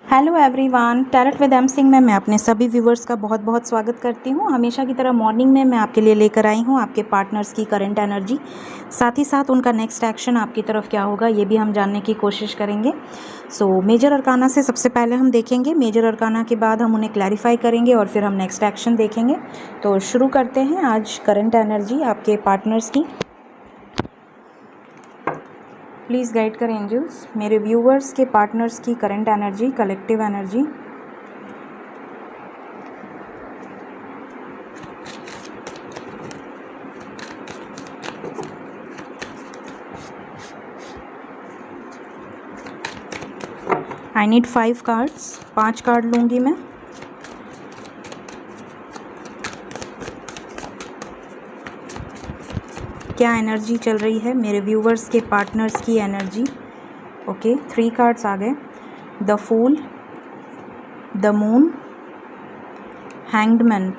Hello everyone, talent with M Singh में मैं अपने सभी व्यूवर्स का बहुत बहुत स्वागत करती हूँ। हमेशा की तरह मॉर्निंग में मैं आपके लिए लेकर आई हूँ आपके पार्टनर्स की करंट एनर्जी, साथ ही साथ उनका नेक्स्ट एक्शन आपकी तरफ क्या होगा ये भी हम जानने की कोशिश करेंगे। मेजर अरकाना से सबसे पहले हम देखेंगे, मेजर अरकाना के बाद हम उन्हें क्लैरिफाई करेंगे और फिर हम नेक्स्ट एक्शन देखेंगे। तो शुरू करते हैं आज करंट एनर्जी आपके पार्टनर्स की। प्लीज़ गाइड करें एंजल्स मेरे व्यूवर्स के पार्टनर्स की current energy, collective energy. I need 5 cards, 5 card लूँगी मैं। क्या एनर्जी चल रही है मेरे व्यूवर्स के पार्टनर्स की एनर्जी। ओके, 3 कार्ड्स आ गए। The fool, the moon, hanged man,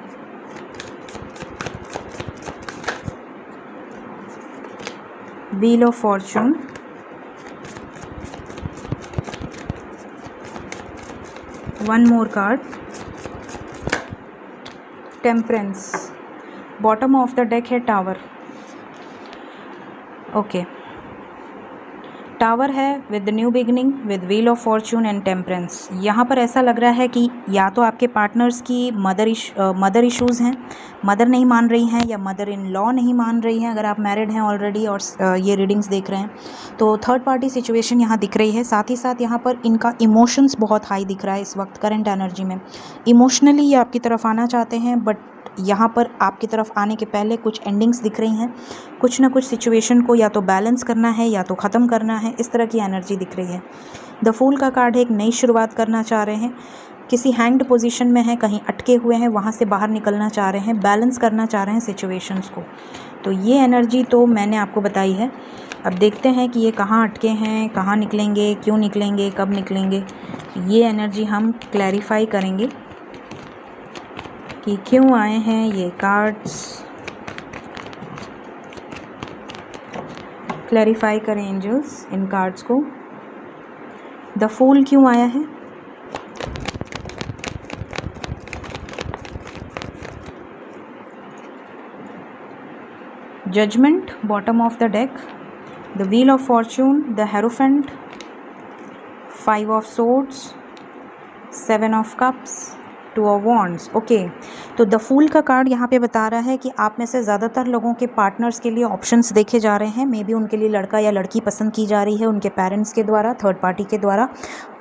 wheel of fortune, one more card, temperance. Bottom of the deck है टावर। ओके, टावर है with new beginning, with wheel of fortune and temperance. यहाँ पर ऐसा लग रहा है कि या तो आपके पार्टनर्स की मदर इश्यूज़ हैं, मदर नहीं मान रही हैं, या मदर इन लॉ नहीं मान रही हैं अगर आप मैरिड हैं ऑलरेडी और ये रीडिंग्स देख रहे हैं तो थर्ड पार्टी सिचुएशन यहाँ दिख रही है। साथ ही साथ यहाँ पर इनका इमोशंस बहुत हाई दिख रहा है इस वक्त करंट एनर्जी में। इमोशनली ये आपकी तरफ आना चाहते हैं, बट यहाँ पर आपकी तरफ आने के पहले कुछ एंडिंग्स दिख रही हैं। कुछ ना कुछ सिचुएशन को या तो बैलेंस करना है या तो ख़त्म करना है, इस तरह की एनर्जी दिख रही है। द फूल का कार्ड है, एक नई शुरुआत करना चाह रहे हैं, किसी हैंग्ड पोजीशन में है, कहीं अटके हुए हैं, वहाँ से बाहर निकलना चाह रहे हैं, बैलेंस करना चाह रहे हैं सिचुएशंस को। तो ये एनर्जी तो मैंने आपको बताई है। अब देखते हैं कि ये कहाँ अटके हैं, कहाँ निकलेंगे, क्यों निकलेंगे, कब निकलेंगे। ये एनर्जी हम क्लैरिफाई करेंगे कि क्यों आए हैं ये कार्ड्स। क्लैरिफाई करें एंजल्स इन कार्ड्स को। द फूल क्यों आया है, judgement bottom of the deck, the wheel of fortune, the hierophant, 5 of swords, 7 of cups, 2 of wands. Okay, तो द फूल का कार्ड यहाँ पे बता रहा है कि आप में से ज़्यादातर लोगों के पार्टनर्स के लिए ऑप्शंस देखे जा रहे हैं। मे बी उनके लिए लड़का या लड़की पसंद की जा रही है उनके पेरेंट्स के द्वारा, थर्ड पार्टी के द्वारा,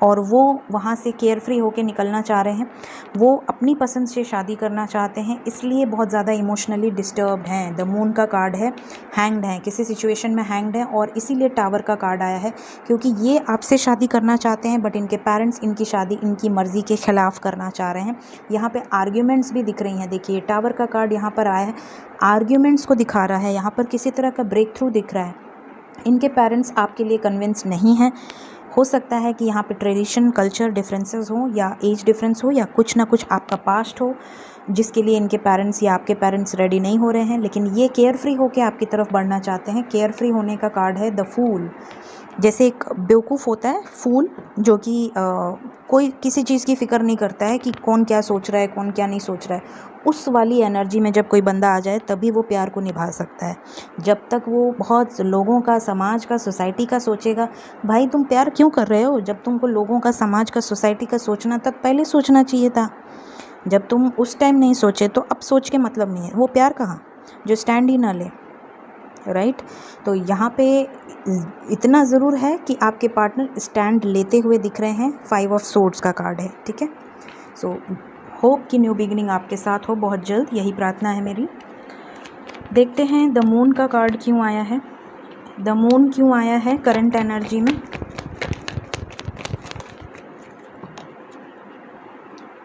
और वो वहाँ से केयर फ्री होकर निकलना चाह रहे हैं। वो अपनी पसंद से शादी करना चाहते हैं, इसलिए बहुत ज़्यादा इमोशनली डिस्टर्ब्ड हैं। द मून का कार्ड है, हैंग्ड हैं, किसी सिचुएशन में हैंग्ड हैं, और इसीलिए टावर का कार्ड आया है क्योंकि ये आपसे शादी करना चाहते हैं, बट इनके पेरेंट्स इनकी शादी इनकी मर्ज़ी के ख़िलाफ़ करना चाह रहे हैं। यहाँ पे आर्ग्यूमेंट्स भी दिख रही हैं। देखिए, टावर का कार्ड यहाँ पर आया है, आर्ग्यूमेंट्स को दिखा रहा है। यहाँ पर किसी तरह का ब्रेक थ्रू दिख रहा है। इनके पेरेंट्स आपके लिए कन्विंस नहीं हैं। हो सकता है कि यहाँ पे ट्रेडिशन कल्चर डिफरेंसेस हो, या एज डिफरेंस हो, या कुछ ना कुछ आपका पास्ट हो जिसके लिए इनके पेरेंट्स या आपके पेरेंट्स रेडी नहीं हो रहे हैं, लेकिन ये केयर फ्री होकर आपकी तरफ बढ़ना चाहते हैं। केयर फ्री होने का कार्ड है द फूल। जैसे एक बेवकूफ़ होता है फूल, जो कि कोई किसी चीज़ की फ़िक्र नहीं करता है कि कौन क्या सोच रहा है, कौन क्या नहीं सोच रहा है। उस वाली एनर्जी में जब कोई बंदा आ जाए तभी वो प्यार को निभा सकता है। जब तक वो बहुत लोगों का, समाज का, सोसाइटी का सोचेगा, भाई तुम प्यार क्यों कर रहे हो? जब तुमको लोगों का, समाज का, सोसाइटी का सोचना था, पहले सोचना चाहिए था। जब तुम उस टाइम नहीं सोचे तो अब सोच के मतलब नहीं है। वो प्यार कहाँ जो स्टैंड ही ना ले, राइट। तो यहाँ पे इतना ज़रूर है कि आपके पार्टनर स्टैंड लेते हुए दिख रहे हैं। 5 ऑफ सोर्ड्स का कार्ड है, ठीक है। सो होप कि न्यू बिगिनिंग आपके साथ हो बहुत जल्द, यही प्रार्थना है मेरी। देखते हैं द मून का कार्ड क्यों आया है। द मून क्यों आया है करंट एनर्जी में।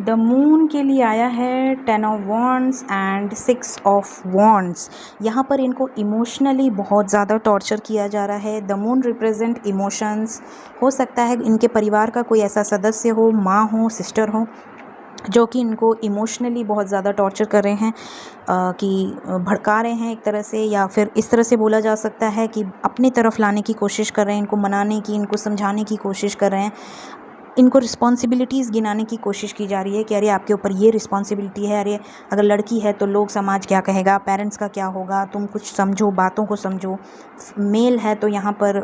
द मून के लिए आया है 10 of wands and 6 of wands. यहाँ पर इनको इमोशनली बहुत ज़्यादा टॉर्चर किया जा रहा है। The moon represent emotions. हो सकता है इनके परिवार का कोई ऐसा सदस्य हो, माँ हो, सिस्टर हो, जो कि इनको इमोशनली बहुत ज़्यादा टॉर्चर कर रहे हैं, कि भड़का रहे हैं एक तरह से, या फिर इस तरह से बोला जा सकता है कि अपनी तरफ लाने की कोशिश कर रहे हैं, इनको मनाने की, इनको समझाने की कोशिश कर रहे हैं। इनको रिस्पॉन्सिबिलिटीज़ गिनाने की कोशिश की जा रही है कि अरे आपके ऊपर ये रिस्पॉन्सिबिलिटी है, अरे अगर लड़की है तो लोग समाज क्या कहेगा, पेरेंट्स का क्या होगा, तुम कुछ समझो, बातों को समझो, मेल है तो यहाँ पर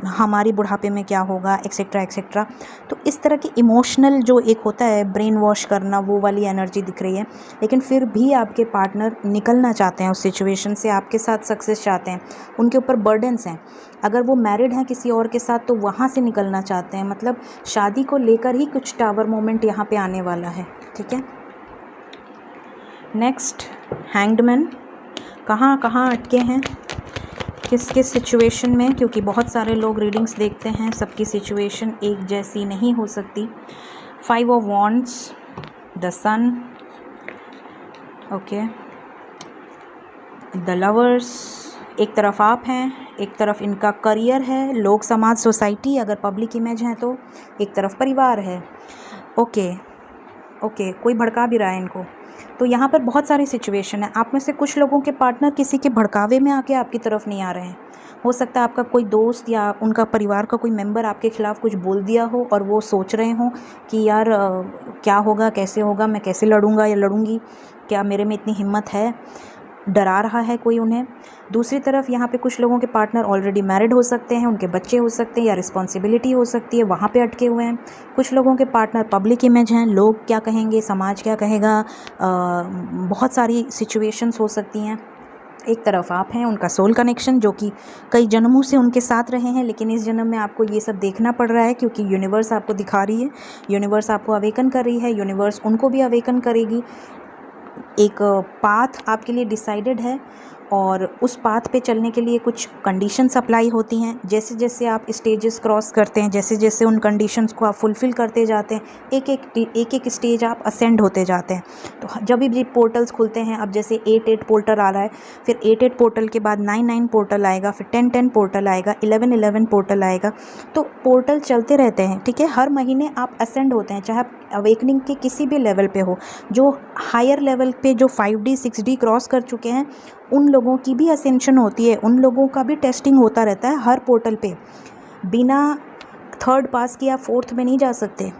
हमारी बुढ़ापे में क्या होगा, एक्सेट्रा एक्सेट्रा। तो इस तरह की इमोशनल जो एक होता है ब्रेन वॉश करना, वो वाली एनर्जी दिख रही है। लेकिन फिर भी आपके पार्टनर निकलना चाहते हैं उस सिचुएशन से, आपके साथ सक्सेस चाहते हैं, उनके ऊपर बर्डन्स हैं। अगर वो मैरिड हैं किसी और के साथ तो वहाँ से निकलना चाहते हैं। मतलब शादी को लेकर ही कुछ टावर मोमेंट यहाँ पे आने वाला है, ठीक है। Next, hanged man. कहाँ कहाँ अटके हैं, किस किस सिचुएशन में, क्योंकि बहुत सारे लोग रीडिंग्स देखते हैं, सबकी सिचुएशन एक जैसी नहीं हो सकती। 5 of wands, the sun, okay, the lovers. एक तरफ आप हैं, एक तरफ इनका करियर है, लोग समाज सोसाइटी अगर पब्लिक इमेज है तो, एक तरफ परिवार है। ओके ओके, कोई भड़का भी रहा है इनको। तो यहाँ पर बहुत सारी सिचुएशन है। आप में से कुछ लोगों के पार्टनर किसी के भड़कावे में आके आपकी तरफ नहीं आ रहे हैं। हो सकता है आपका कोई दोस्त या उनका परिवार का कोई मेंबर आपके खिलाफ़ कुछ बोल दिया हो और वो सोच रहे हों कि यार क्या होगा, कैसे होगा, मैं कैसे लड़ूंगा या लड़ूंगी, क्या मेरे में इतनी हिम्मत है, डरा रहा है कोई उन्हें। दूसरी तरफ यहाँ पे कुछ लोगों के पार्टनर ऑलरेडी मैरिड हो सकते हैं, उनके बच्चे हो सकते हैं या रिस्पॉन्सिबिलिटी हो सकती है, वहाँ पे अटके हुए हैं। कुछ लोगों के पार्टनर पब्लिक इमेज हैं, लोग क्या कहेंगे, समाज क्या कहेगा, बहुत सारी सिचुएशंस हो सकती हैं। एक तरफ आप हैं, उनका सोल कनेक्शन जो कि कई जन्मों से उनके साथ रहे हैं, लेकिन इस जन्म में आपको ये सब देखना पड़ रहा है क्योंकि यूनिवर्स आपको दिखा रही है, यूनिवर्स आपको अवेकन कर रही है, यूनिवर्स उनको भी अवेकन करेगी। एक पाथ आपके लिए डिसाइडेड है और उस पाथ पे चलने के लिए कुछ कंडीशंस अप्लाई होती हैं। जैसे जैसे आप स्टेजेस क्रॉस करते हैं, जैसे जैसे उन कंडीशंस को आप फुलफ़िल करते जाते हैं, एक एक स्टेज आप असेंड होते जाते हैं। तो जब भी पोर्टल्स खुलते हैं, अब जैसे 8 पोर्टल आ रहा है, फिर 8 पोर्टल के बाद 9 पोर्टल आएगा, फिर 10 पोर्टल आएगा, 11 पोर्टल आएगा। तो पोर्टल चलते रहते हैं, ठीक है। हर महीने आप असेंड होते हैं, चाहे आप अवेकनिंग के किसी भी लेवल पे हो। जो हायर लेवल पे जो 5D 6D क्रॉस कर चुके हैं उन लोगों की भी असेंशन होती है, उन लोगों का भी टेस्टिंग होता रहता है हर पोर्टल पे। बिना 3rd पास किए आप 4th में नहीं जा सकते,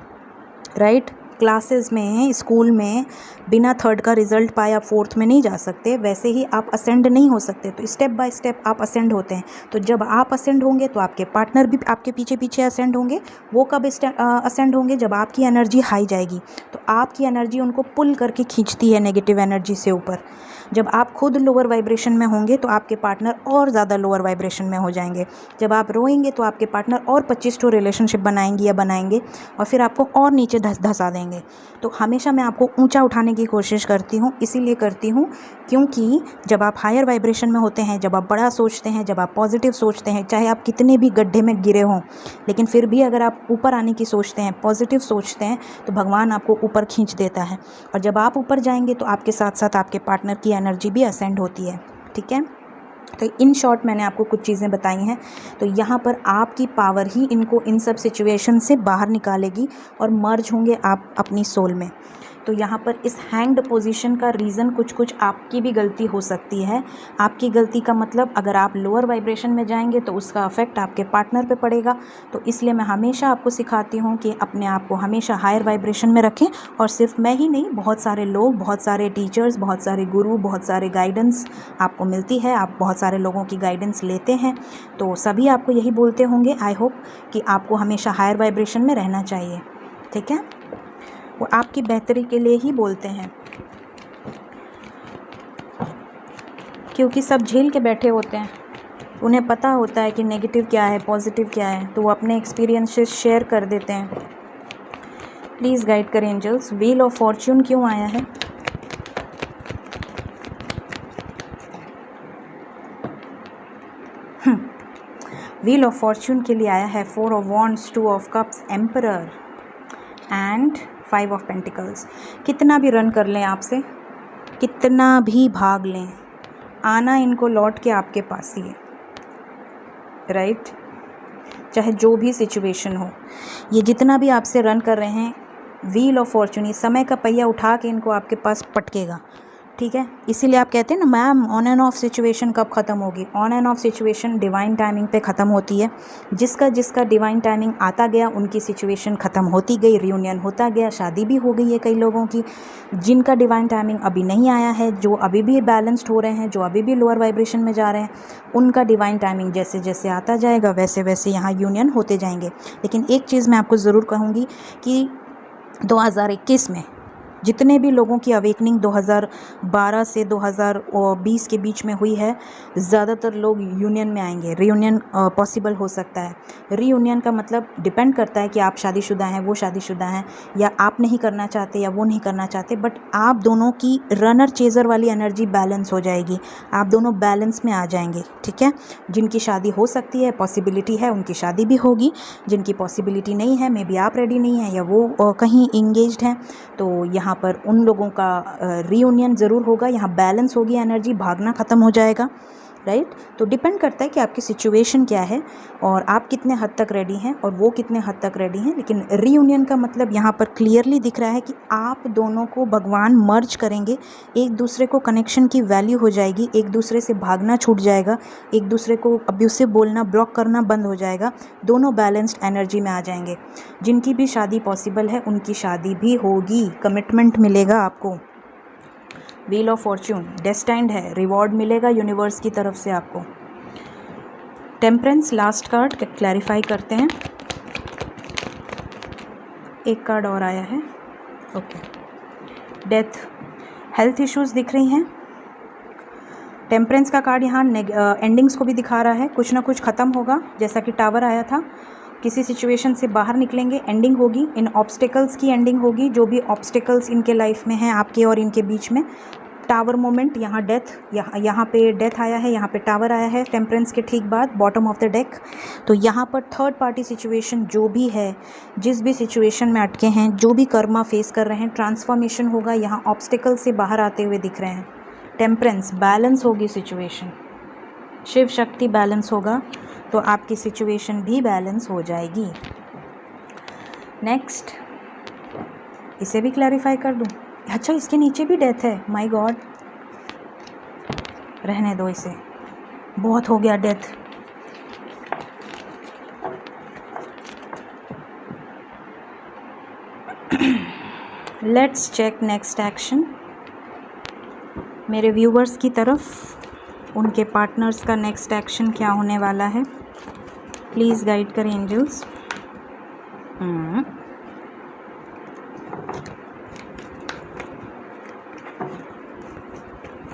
राइट। क्लासेस में, स्कूल में बिना 3rd का रिज़ल्ट पाए आप 4th में नहीं जा सकते, वैसे ही आप असेंड नहीं हो सकते। तो स्टेप बाय स्टेप आप असेंड होते हैं। तो जब आप असेंड होंगे तो आपके पार्टनर भी आपके पीछे पीछे असेंड होंगे। वो कब असेंड होंगे, जब आपकी एनर्जी हाई जाएगी। तो आपकी एनर्जी उनको पुल करके खींचती है नेगेटिव एनर्जी से ऊपर। जब आप खुद लोअर वाइब्रेशन में होंगे तो आपके पार्टनर और ज़्यादा लोअर वाइब्रेशन में हो जाएंगे। जब आप रोएंगे तो आपके पार्टनर और 25 ठो रिलेशनशिप बनाएंगी या बनाएंगे और फिर आपको और नीचे धसा देंगे। तो हमेशा मैं आपको ऊंचा उठाने की कोशिश करती हूँ, इसीलिए करती हूँ क्योंकि जब आप हायर वाइब्रेशन में होते हैं, जब आप बड़ा सोचते हैं, जब आप पॉजिटिव सोचते हैं, चाहे आप कितने भी गड्ढे में गिरे हों, लेकिन फिर भी अगर आप ऊपर आने की सोचते हैं, पॉजिटिव सोचते हैं, तो भगवान आपको ऊपर खींच देता है। और जब आप ऊपर जाएंगे तो आपके साथ साथ आपके पार्टनर की एनर्जी भी असेंड होती है, ठीक है। तो इन शॉर्ट मैंने आपको कुछ चीज़ें बताई हैं। तो यहाँ पर आपकी पावर ही इनको इन सब सिचुएशन से बाहर निकालेगी और मर्ज होंगे आप अपनी सोल में। तो यहाँ पर इस हैंग्ड पोजीशन का रीज़न कुछ आपकी भी गलती हो सकती है। आपकी गलती का मतलब अगर आप लोअर वाइब्रेशन में जाएंगे तो उसका अफेक्ट आपके पार्टनर पे पड़ेगा। तो इसलिए मैं हमेशा आपको सिखाती हूँ कि अपने आप को हमेशा हायर वाइब्रेशन में रखें। और सिर्फ मैं ही नहीं, बहुत सारे लोग, बहुत सारे टीचर्स, बहुत सारे गुरु, बहुत सारे गाइडेंस आपको मिलती है। आप बहुत सारे लोगों की गाइडेंस लेते हैं, तो सभी आपको यही बोलते होंगे आई होप कि आपको हमेशा हायर वाइब्रेशन में रहना चाहिए, ठीक है। वो आपकी बेहतरी के लिए ही बोलते हैं, क्योंकि सब झेल के बैठे होते हैं। उन्हें पता होता है कि नेगेटिव क्या है, पॉजिटिव क्या है, तो वो अपने एक्सपीरियंसेस शेयर कर देते हैं। प्लीज़ गाइड करें एंजल्स, व्हील ऑफ फॉर्च्यून क्यों आया है? व्हील ऑफ फॉर्च्यून के लिए आया है 4 of wands, 2 of cups, emperor and 5 of pentacles. कितना भी रन कर लें आपसे, कितना भी भाग लें, आना इनको लौट के आपके पास ही है, राइट। चाहे जो भी सिचुएशन हो, ये जितना भी आपसे रन कर रहे हैं, व्हील ऑफ फॉर्च्यून, ये समय का पहिया उठा के इनको आपके पास पटकेगा। ठीक है, इसीलिए आप कहते हैं ना ma'am on end of situation कब ख़त्म होगी। On end of situation divine timing पे ख़त्म होती है। जिसका जिसका डिवाइन टाइमिंग आता गया उनकी सिचुएशन ख़त्म होती गई, रियूनियन होता गया, शादी भी हो गई है कई लोगों की। जिनका डिवाइन टाइमिंग अभी नहीं आया है, जो अभी भी बैलेंस्ड हो रहे हैं, जो अभी भी लोअर वाइब्रेशन में जा रहे हैं, उनका डिवाइन टाइमिंग जैसे जैसे आता जाएगा वैसे वैसे यहाँ यूनियन होते जाएंगे। लेकिन एक चीज़ मैं आपको ज़रूर कहूँगी कि 2021 में जितने भी लोगों की अवेकनिंग 2012 से 2020 के बीच में हुई है, ज़्यादातर लोग यूनियन में आएंगे। रीयूनियन पॉसिबल हो सकता है। रीयूनियन का मतलब डिपेंड करता है कि आप शादीशुदा हैं, वो शादीशुदा हैं, या आप नहीं करना चाहते या वो नहीं करना चाहते, बट आप दोनों की रनर चेज़र वाली एनर्जी बैलेंस हो जाएगी। आप दोनों बैलेंस में आ जाएंगे, ठीक है। जिनकी शादी हो सकती है, पॉसिबिलिटी है, उनकी शादी भी होगी। जिनकी पॉसिबिलिटी नहीं है, मे बी आप रेडी नहीं हैं या वो कहीं इंगेज्ड हैं, तो यहाँ पर उन लोगों का रीयूनियन ज़रूर होगा। यहाँ बैलेंस होगी एनर्जी, भागना ख़त्म हो जाएगा, राइट। तो डिपेंड करता है कि आपकी सिचुएशन क्या है और आप कितने हद तक रेडी हैं और वो कितने हद तक रेडी हैं। लेकिन रीयूनियन का मतलब यहाँ पर क्लियरली दिख रहा है कि आप दोनों को भगवान मर्ज करेंगे, एक दूसरे को कनेक्शन की वैल्यू हो जाएगी, एक दूसरे से भागना छूट जाएगा, एक दूसरे को अब्यूसिव बोलना, ब्लॉक करना बंद हो जाएगा, दोनों बैलेंस्ड एनर्जी में आ जाएंगे। जिनकी भी शादी पॉसिबल है उनकी शादी भी होगी, कमिटमेंट मिलेगा आपको। व्हील ऑफ फॉर्च्यून डेस्टाइंड है, रिवॉर्ड मिलेगा यूनिवर्स की तरफ से आपको। टेम्परेंस लास्ट कार्ड क्लैरिफाई करते हैं। एक कार्ड और आया है, ओके। डेथ, हेल्थ इश्यूज दिख रही हैं। टेम्परेंस का कार्ड यहाँ एंडिंग्स को भी दिखा रहा है, कुछ ना कुछ ख़त्म होगा। जैसा कि टावर आया था, किसी सिचुएशन से बाहर निकलेंगे, एंडिंग होगी, इन ऑब्स्टिकल्स की एंडिंग होगी, जो भी ऑब्स्टिकल्स इनके लाइफ में हैं आपके और इनके बीच में। टावर मोमेंट, यहाँ डेथ, यहाँ पे डेथ आया है, यहाँ पे टावर आया है टेम्परेंस के ठीक बाद, बॉटम ऑफ द डेक। तो यहाँ पर थर्ड पार्टी सिचुएशन जो भी है, जिस भी सिचुएशन में अटके हैं, जो भी कर्मा फेस कर रहे हैं, ट्रांसफॉर्मेशन होगा। यहाँ ऑब्स्टिकल से बाहर आते हुए दिख रहे हैं। टेम्परेंस, बैलेंस होगी सिचुएशन, शिव शक्ति बैलेंस होगा, तो आपकी सिचुएशन भी बैलेंस हो जाएगी। नेक्स्ट, इसे भी क्लैरिफाई कर दूं। अच्छा, इसके नीचे भी डेथ है, माय गॉड, रहने दो इसे, बहुत हो गया death. Let's check next action. मेरे व्यूवर्स की तरफ उनके पार्टनर्स का नेक्स्ट एक्शन क्या होने वाला है, प्लीज़ गाइड करें एंजल्स।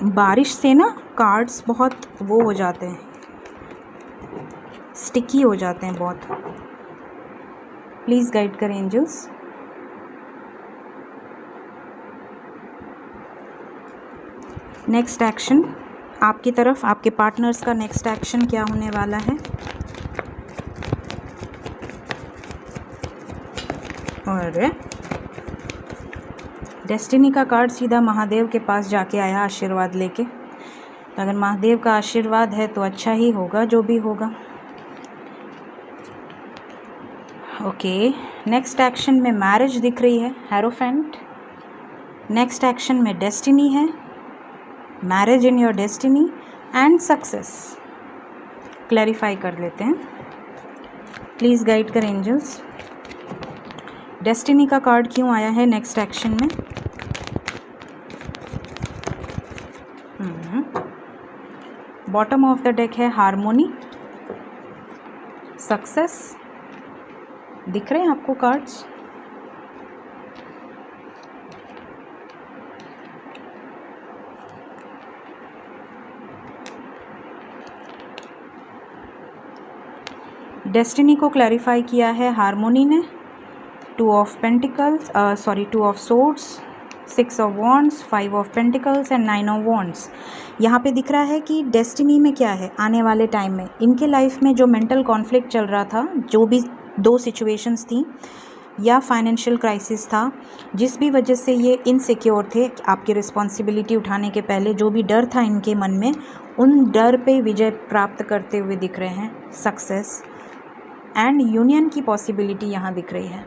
बारिश से ना कार्ड्स बहुत वो हो जाते हैं, स्टिकी हो जाते हैं बहुत। प्लीज़ गाइड करें एंजल्स। नेक्स्ट एक्शन आपकी तरफ, आपके पार्टनर्स का नेक्स्ट एक्शन क्या होने वाला है। और डेस्टिनी का कार्ड सीधा महादेव के पास जाके आया आशीर्वाद लेके। अगर महादेव का आशीर्वाद है तो अच्छा ही होगा जो भी होगा। ओके, नेक्स्ट एक्शन में मैरिज दिख रही है, हेरोफेंट। नेक्स्ट एक्शन में डेस्टिनी है, marriage in your destiny and success. Clarify कर लेते हैं, प्लीज़ गाइड करें एंजल्स। डेस्टिनी का कार्ड क्यों आया है नेक्स्ट एक्शन में। बॉटम ऑफ द डेक है हार्मोनी, सक्सेस। दिख रहे हैं आपको कार्ड्स। डेस्टिनी को क्लैरिफाई किया है हार्मोनी ने। 2 of pentacles, sorry 2 of swords, 6 of wands, 5 of pentacles and 9 of wands. यहाँ पे दिख रहा है कि डेस्टिनी में क्या है, आने वाले टाइम में इनके लाइफ में जो मेंटल कॉन्फ्लिक्ट चल रहा था, जो भी 2 सिचुएशंस थी या फाइनेंशियल क्राइसिस था, जिस भी वजह से ये इनसिक्योर थे आपकी रिस्पॉन्सिबिलिटी उठाने के पहले, जो भी डर था इनके मन में, उन डर पे विजय प्राप्त करते हुए दिख रहे हैं, सक्सेस एंड यूनियन की पॉसिबिलिटी यहाँ दिख रही है।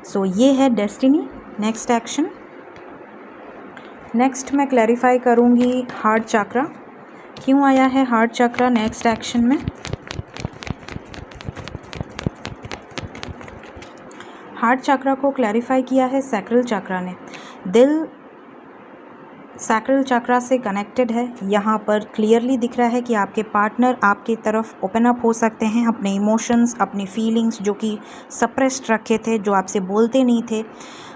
सो ये है डेस्टिनी। नेक्स्ट एक्शन, नेक्स्ट मैं क्लैरिफाई करूँगी हार्ट चक्रा, क्यों आया है हार्ट चक्रा नेक्स्ट एक्शन में। हार्ट चक्रा को क्लैरिफाई किया है सैक्रल चक्रा ने। दिल सैक्रल चक्रा से कनेक्टेड है। यहाँ पर क्लियरली दिख रहा है कि आपके पार्टनर आपकी तरफ ओपन अप हो सकते हैं, अपने इमोशंस, अपनी फीलिंग्स जो कि सप्रेस्ड रखे थे, जो आपसे बोलते नहीं थे।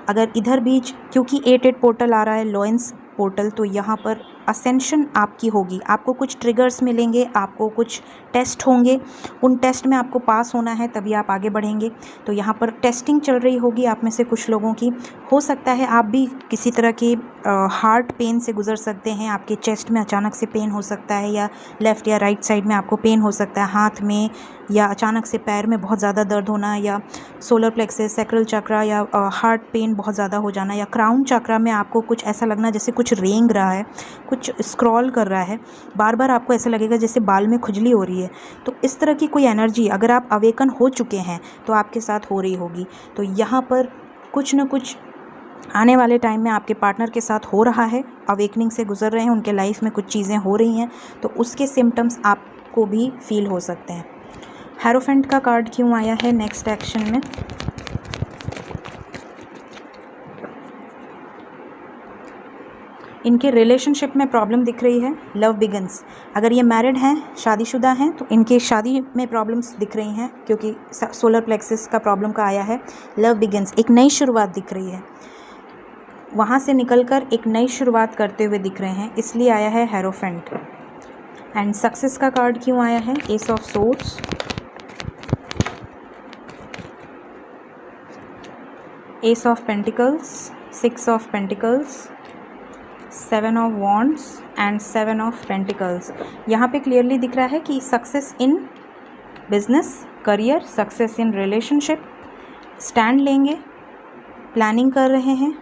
अगर इधर बीच, क्योंकि 8-8 पोर्टल आ रहा है, लोएंस पोर्टल, तो यहाँ पर असेंशन आपकी होगी। आपको कुछ ट्रिगर्स मिलेंगे, आपको कुछ टेस्ट होंगे, उन टेस्ट में आपको पास होना है, तभी आप आगे बढ़ेंगे। तो यहाँ पर टेस्टिंग चल रही होगी आप में से कुछ लोगों की। हो सकता है आप भी किसी तरह की हार्ट पेन से गुजर सकते हैं। आपके चेस्ट में अचानक से पेन हो सकता है, या लेफ़्ट या राइट साइड में आपको पेन हो सकता है, हाथ में, या अचानक से पैर में बहुत ज़्यादा दर्द होना, या सोलर प्लेक्सस, सैक्रल चक्रा, या हार्ट पेन बहुत ज़्यादा हो जाना, या क्राउन चक्रा में आपको कुछ ऐसा लगना जैसे कुछ रेंग रहा है, कुछ स्क्रॉल कर रहा है, बार बार आपको ऐसा लगेगा जैसे बाल में खुजली हो रही है। तो इस तरह की कोई एनर्जी अगर आप अवेकन हो चुके हैं तो आपके साथ हो रही होगी। तो यहाँ पर कुछ न कुछ आने वाले टाइम में आपके पार्टनर के साथ हो रहा है, अवेकनिंग से गुजर रहे हैं, उनके लाइफ में कुछ चीज़ें हो रही हैं, तो उसके सिम्टम्स आपको भी फील हो सकते हैं। हेरोफेंट का कार्ड क्यों आया है नेक्स्ट एक्शन में। इनके रिलेशनशिप में प्रॉब्लम दिख रही है, लव बिगन्स। अगर ये मैरिड हैं, शादीशुदा हैं, तो इनके शादी में प्रॉब्लम्स दिख रही हैं, क्योंकि सोलर प्लेक्सस का प्रॉब्लम का आया है। लव बिगन्स, एक नई शुरुआत दिख रही है, वहाँ से निकलकर एक नई शुरुआत करते हुए दिख रहे हैं, इसलिए आया है हेरोफेंट। एंड सक्सेस का कार्ड क्यों आया है, S of swords, S of pentacles, 6 of pentacles, 7 of wands and 7 of pentacles. यहाँ पे क्लियरली दिख रहा है कि success in business, career, success in relationship, stand लेंगे, प्लानिंग कर रहे हैं।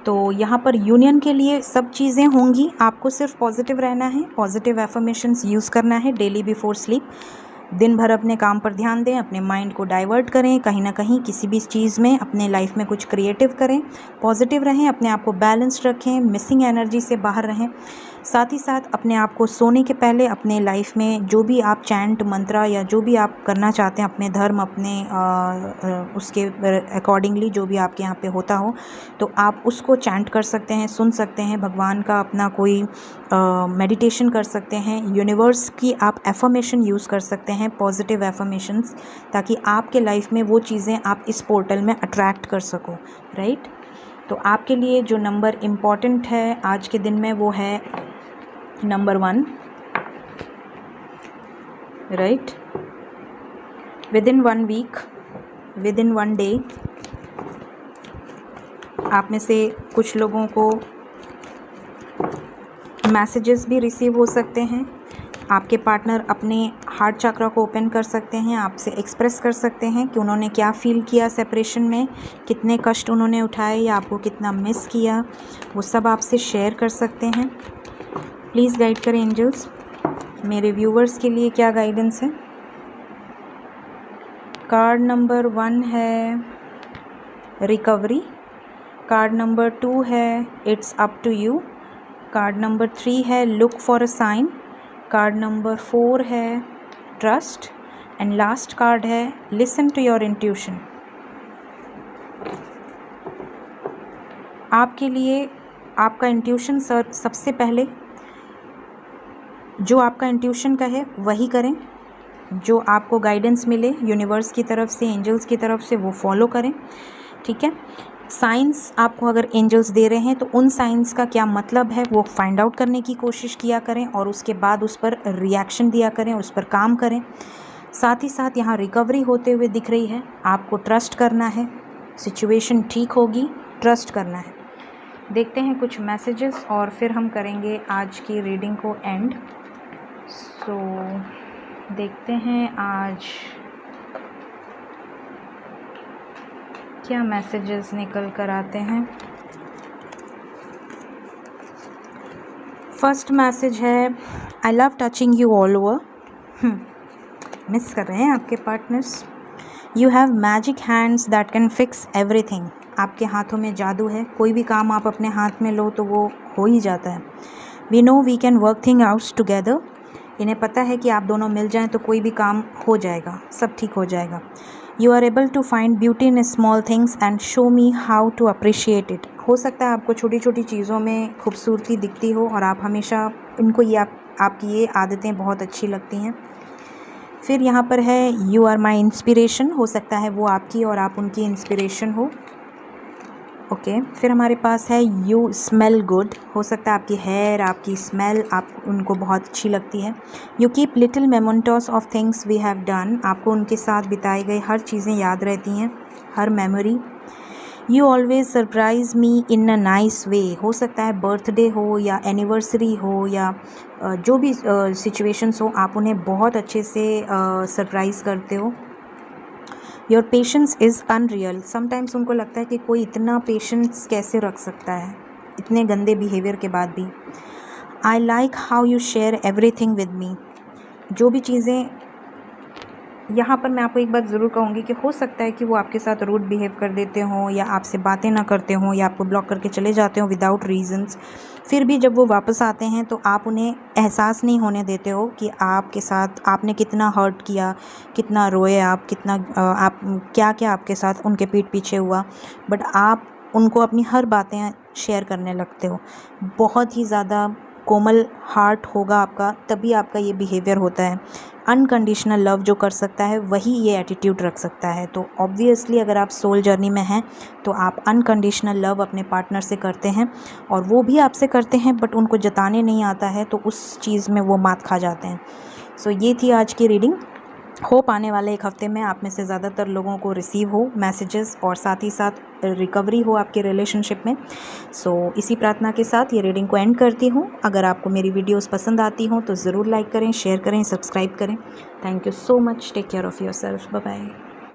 तो यहाँ पर यूनियन के लिए सब चीज़ें होंगी, आपको सिर्फ पॉजिटिव रहना है, पॉजिटिव एफर्मेशंस यूज़ करना है डेली बिफोर स्लीप। दिन भर अपने काम पर ध्यान दें, अपने माइंड को डाइवर्ट करें, कहीं ना कहीं किसी भी चीज़ में अपने लाइफ में कुछ क्रिएटिव करें, पॉजिटिव रहें, अपने आप को बैलेंस्ड रखें, मिसिंग एनर्जी से बाहर रहें। साथ ही साथ अपने आप को सोने के पहले अपने लाइफ में जो भी आप चैंट, मंत्रा या जो भी आप करना चाहते हैं, अपने धर्म, अपने उसके अकॉर्डिंगली जो भी आपके यहाँ पे होता हो, तो आप उसको चैंट कर सकते हैं, सुन सकते हैं, भगवान का अपना कोई मेडिटेशन कर सकते हैं, यूनिवर्स की आप एफर्मेशन यूज़ कर सकते हैं, पॉजिटिव एफर्मेशंस, ताकि आपके लाइफ में वो चीज़ें आप इस पोर्टल में अट्रैक्ट कर सको, राइट। तो आपके लिए जो नंबर इम्पॉर्टेंट है आज के दिन में वो है number 1, right. Within 1 week, within 1 day, आप में से कुछ लोगों को मैसेजेस भी रिसीव हो सकते हैं। आपके पार्टनर अपने हार्ट चक्रा को ओपन कर सकते हैं, आपसे एक्सप्रेस कर सकते हैं कि उन्होंने क्या फ़ील किया सेपरेशन में, कितने कष्ट उन्होंने उठाए या आपको कितना मिस किया, वो सब आपसे शेयर कर सकते हैं। प्लीज़ गाइड करें एंजल्स, मेरे व्यूवर्स के लिए क्या गाइडेंस है। कार्ड नंबर 1 है रिकवरी, कार्ड नंबर 2 है it's up to you, card number 3 है look for a sign, card number 4 है ट्रस्ट, एंड लास्ट कार्ड है लिसन टू योर इंट्यूशन। आपके लिए आपका इंट्यूशन सर सबसे पहले, जो आपका इंट्यूशन का है वही करें, जो आपको गाइडेंस मिले यूनिवर्स की तरफ से, एंजल्स की तरफ से, वो फॉलो करें, ठीक है। साइंस आपको अगर एंजल्स दे रहे हैं तो उन साइंस का क्या मतलब है वो फाइंड आउट करने की कोशिश किया करें, और उसके बाद उस पर रिएक्शन दिया करें, उस पर काम करें। साथ ही साथ यहाँ रिकवरी होते हुए दिख रही है, आपको ट्रस्ट करना है, सिचुएशन ठीक होगी, ट्रस्ट करना है। देखते हैं कुछ मैसेजेस और फिर हम करेंगे आज की रीडिंग को एंड। सो देखते हैं आज क्या मैसेजेस निकल कर आते हैं। फर्स्ट मैसेज है I love touching you all over. Miss कर रहे हैं आपके partners. You have magic hands that can fix everything. आपके हाथों में जादू है, कोई भी काम आप अपने हाथ में लो तो वो हो ही जाता है। We know we can work thing outs together. इन्हें पता है कि आप दोनों मिल जाएं तो कोई भी काम हो जाएगा, सब ठीक हो जाएगा। You are able to find beauty in small things and show me how to appreciate it. हो सकता है आपको छोटी छोटी चीज़ों में खूबसूरती दिखती हो और आप हमेशा इनको आपकी ये आदतें बहुत अच्छी लगती हैं। फिर यहाँ पर है यू आर माई इंस्पिरेशन। हो सकता है वो आपकी और आप उनकी इंस्पिरेशन हो। ओके फिर हमारे पास है यू स्मेल गुड। हो सकता है आपकी हेयर, आपकी स्मेल आप उनको बहुत अच्छी लगती है। You keep little mementos of things we have done. आपको उनके साथ बिताई गई हर चीज़ें याद रहती हैं, हर memory. You always surprise me in a nice way. हो सकता है बर्थडे हो या एनिवर्सरी हो या जो भी सिचुएशंस हो, आप उन्हें बहुत अच्छे से सरप्राइज़ करते हो। Your patience is unreal. Sometimes उनको लगता है कि कोई इतना पेशेंस कैसे रख सकता है इतने गंदे बिहेवियर के बाद भी। I like how you share everything with me. जो भी चीज़ें, यहाँ पर मैं आपको एक बात ज़रूर कहूँगी कि हो सकता है कि वो आपके साथ रूड बिहेव कर देते हों या आपसे बातें ना करते हों या आपको ब्लॉक करके चले जाते हों विदाउट रीजंस। फिर भी जब वो वापस आते हैं तो आप उन्हें एहसास नहीं होने देते हो कि आपके साथ आपने कितना हर्ट किया, कितना रोए आप, कितना आप क्या क्या आपके साथ उनके पीठ पीछे हुआ। बट आप उनको अपनी हर बातें शेयर करने लगते हो। बहुत ही ज़्यादा कोमल हार्ट होगा आपका, तभी आपका ये बिहेवियर होता है। अनकंडीशनल लव जो कर सकता है वही ये एटीट्यूड रख सकता है। तो ऑब्वियसली अगर आप सोल जर्नी में हैं तो आप अनकंडीशनल लव अपने पार्टनर से करते हैं और वो भी आपसे करते हैं, बट उनको जताने नहीं आता है तो उस चीज़ में वो मात खा जाते हैं। सो ये थी आज की रीडिंग। होप आने वाले एक हफ़्ते में आप में से ज़्यादातर लोगों को रिसीव हो मैसेजेस और साथ ही साथ रिकवरी हो आपके रिलेशनशिप में। सो इसी प्रार्थना के साथ ये रीडिंग को एंड करती हूँ। अगर आपको मेरी वीडियोस पसंद आती हों तो ज़रूर लाइक करें, शेयर करें, सब्सक्राइब करें। Thank you so much. Take care of yourself. Bye bye.